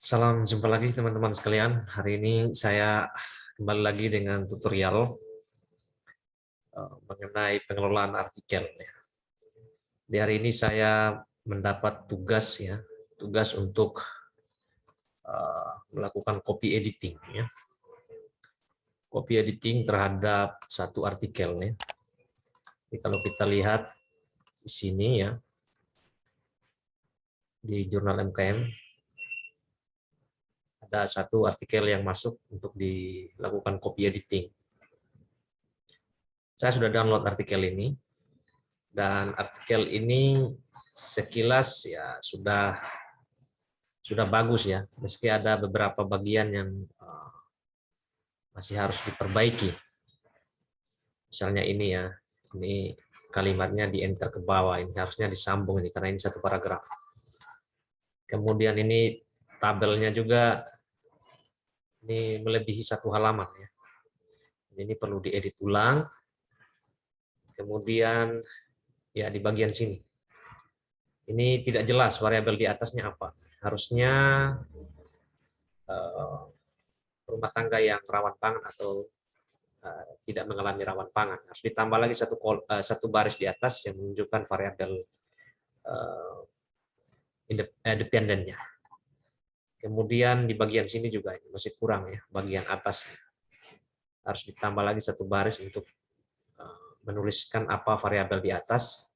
Salam jumpa lagi teman-teman sekalian. Hari ini saya kembali lagi dengan tutorial mengenai pengelolaan artikel. Di hari ini saya mendapat tugas tugas untuk melakukan copy editing Copy editing terhadap satu artikel ya. Jadi kalau kita lihat di sini ya, di jurnal MKM ada satu artikel yang masuk untuk dilakukan copy editing. Saya sudah download artikel ini, dan artikel ini sekilas ya sudah bagus ya, meski ada beberapa bagian yang masih harus diperbaiki. Misalnya ini ya, ini kalimatnya di enter ke bawah, ini harusnya disambung ini karena ini satu paragraf. Kemudian ini tabelnya juga ini melebihi satu halaman ya. Ini perlu diedit ulang. Kemudian ya di bagian sini, ini tidak jelas variabel di atasnya apa. Harusnya rumah tangga yang rawan pangan atau tidak mengalami rawan pangan. Harus ditambah lagi satu baris di atas yang menunjukkan variabel dependennya. Kemudian di bagian sini juga masih kurang ya, bagian atas harus ditambah lagi satu baris untuk menuliskan apa variabel di atas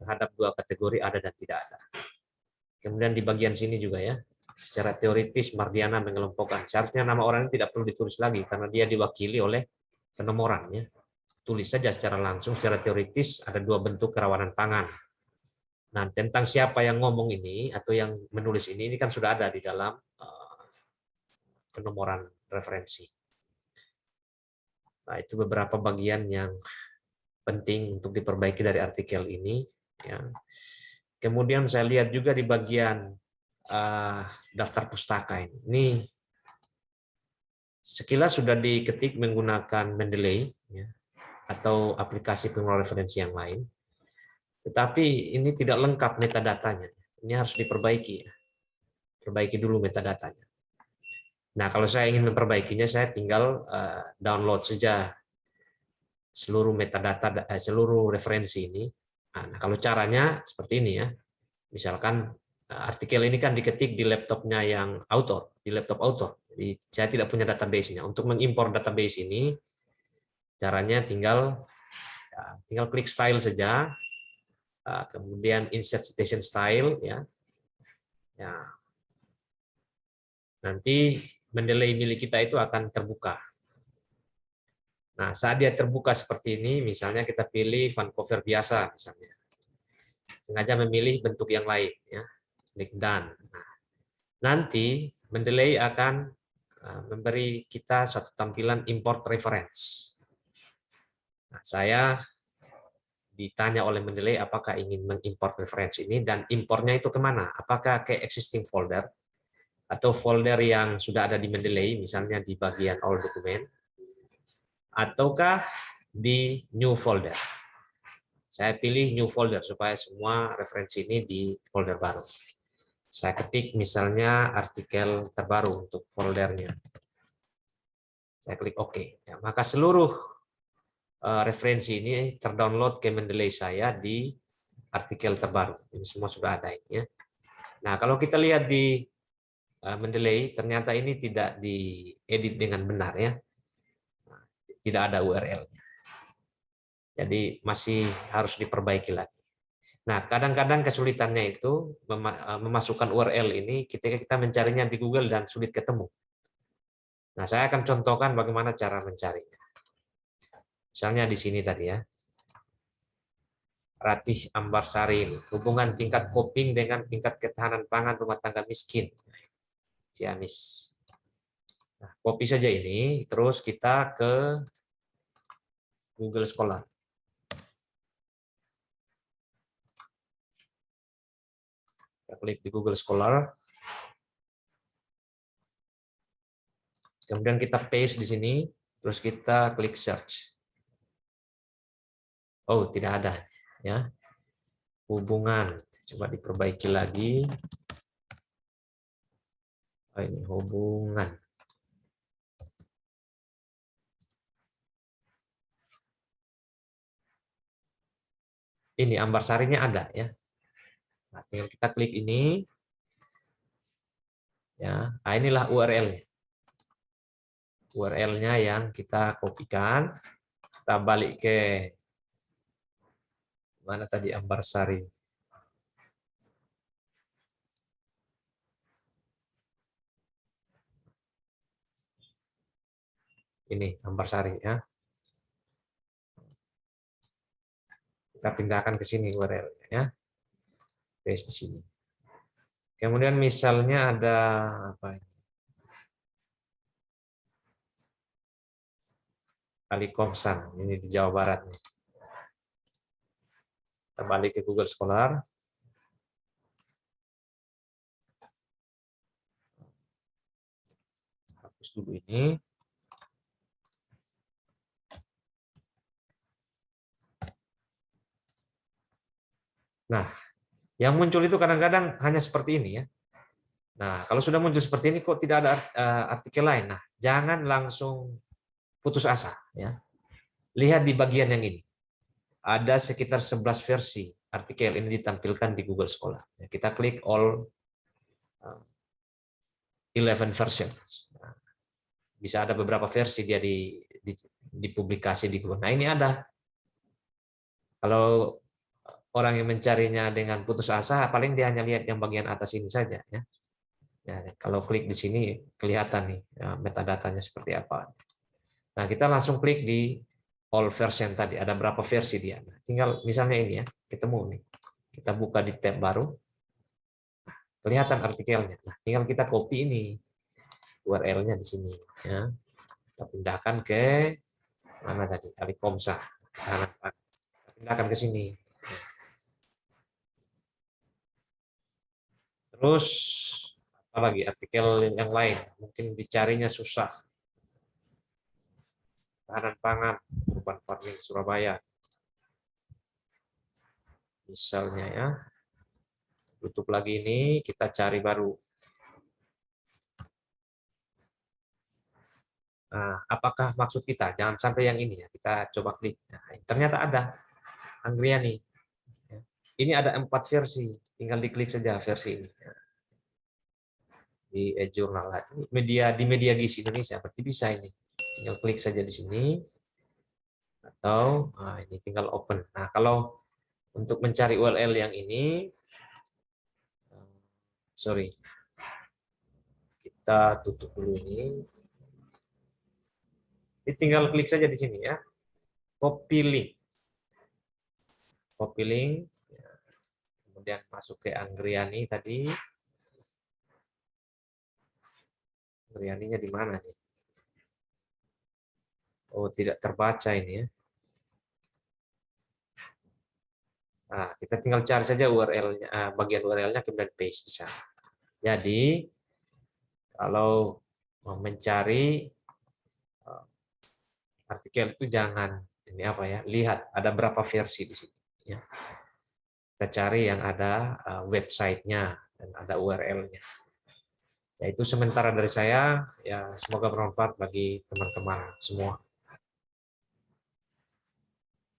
terhadap dua kategori ada dan tidak ada. Kemudian di bagian sini juga ya, secara teoritis Mardiana mengelompokkan. Seharusnya nama orang ini tidak perlu ditulis lagi karena dia diwakili oleh penomoran ya. Tulis saja secara langsung, secara teoritis ada dua bentuk kerawanan pangan. Nah, tentang siapa yang ngomong ini atau yang menulis ini kan sudah ada di dalam penomoran referensi. Nah, itu beberapa bagian yang penting untuk diperbaiki dari artikel ini. Ya. Kemudian saya lihat juga di bagian daftar pustaka ini. Ini sekilas sudah diketik menggunakan Mendeley ya, atau aplikasi pengelola referensi yang lain. Tetapi ini tidak lengkap metadatanya. Ini harus diperbaiki ya. Perbaiki dulu metadatanya. Nah, kalau saya ingin memperbaikinya, saya tinggal download saja seluruh metadata, seluruh referensi ini. Nah, kalau caranya seperti ini ya. Misalkan artikel ini kan diketik di laptopnya yang author, di laptop author. Jadi saya tidak punya database-nya. Untuk mengimpor database ini, caranya tinggal klik style saja, kemudian insert citation style ya. Nanti Mendeley milik kita itu akan terbuka. Nah, saat dia terbuka seperti ini, misalnya kita pilih Vancouver biasa misalnya. Sengaja memilih bentuk yang lain ya. Klik done. Nah, nanti Mendeley akan memberi kita satu tampilan import reference. Nah, saya ditanya oleh Mendeley apakah ingin mengimport referensi ini dan impornya itu kemana? Apakah ke existing folder atau folder yang sudah ada di Mendeley, misalnya di bagian all document, ataukah di new folder? Saya pilih new folder supaya semua referensi ini di folder baru. Saya ketik misalnya artikel terbaru untuk foldernya. Saya klik OK. Ya, maka seluruh referensi ini terdownload ke Mendeley saya di artikel terbaru. Ini semua sudah ada ini ya. Nah, kalau kita lihat di Mendeley, ternyata ini tidak diedit dengan benar ya. Tidak ada URL-nya. Jadi masih harus diperbaiki lagi. Nah, kadang-kadang kesulitannya itu memasukkan URL ini ketika kita mencarinya di Google dan sulit ketemu. Nah, saya akan contohkan bagaimana cara mencarinya. Misalnya di sini tadi ya. Ratih Ambarsari, hubungan tingkat coping dengan tingkat ketahanan pangan rumah tangga miskin. Ciamis. Nah, copy saja ini, terus kita ke Google Scholar. Kita klik di Google Scholar. Kemudian kita paste di sini, terus kita klik search. Oh, tidak ada ya. Hubungan, coba diperbaiki lagi. ini hubungan. Ini Ambarsarinya ada ya. Nah, tinggal kita klik ini. Ya, nah, inilah URL-nya. URL-nya yang kita kopikan, kita balik ke mana tadi Ambarsari. Ini Ambarsari ya. Kita pindahkan ke sini URL-nya ya. Paste di sini. Kemudian misalnya ada apa ini? Kalikomsan, ini di Jawa Barat nih. Kita balik ke Google Scholar. Hapus dulu ini. Nah, yang muncul itu kadang-kadang hanya seperti ini ya. Nah, kalau sudah muncul seperti ini kok tidak ada artikel lain. Nah, jangan langsung putus asa ya. Lihat di bagian yang ini. Ada sekitar 11 versi artikel ini ditampilkan di Google Scholar. Kita klik all 11 versions. Nah, bisa ada beberapa versi dia dipublikasi di Google. Nah, ini ada. Kalau orang yang mencarinya dengan putus asa, paling dia hanya lihat yang bagian atas ini saja ya. Ya, kalau klik di sini kelihatan nih ya, metadatanya seperti apa. Nah, kita langsung klik di all version tadi. Ada berapa versi dia. Nah, tinggal misalnya ini ya, ketemu nih. Kita buka di tab baru. Nah, kelihatan artikelnya. Nah, tinggal kita copy ini URL-nya di sini ya. Kita pindahkan ke mana tadi? Kalikomsa. Kita pindahkan ke sini. Terus apa lagi artikel yang lain? Mungkin dicarinya susah. Tahanan pangan, urban farming Surabaya. Misalnya ya. Tutup lagi ini, kita cari baru. Nah, apakah maksud kita? Jangan sampai yang ini ya. Kita coba klik. Nah, ternyata ada Anggriani. Ini ada 4 versi. Tinggal diklik saja versi ini. Di e-journal media di Media Gizi Indonesia. Berarti bisa ini. Tinggal klik saja di sini. Atau ini tinggal open. Nah, kalau untuk mencari URL yang ini, sorry, kita tutup dulu ini. Tinggal klik saja di sini ya. Copy link. Copy link. Kemudian masuk ke Anggriani tadi. Anggrianinya di mana nih? Oh, tidak terbaca ini ya. Nah, kita tinggal cari saja URL-nya, bagian URL-nya kemudian paste di sana. Jadi, kalau mencari artikel itu jangan ini apa ya, lihat ada berapa versi di sini. Ya. Kita cari yang ada websitenya dan ada URL-nya. Ya, itu sementara dari saya. Ya, semoga bermanfaat bagi teman-teman semua.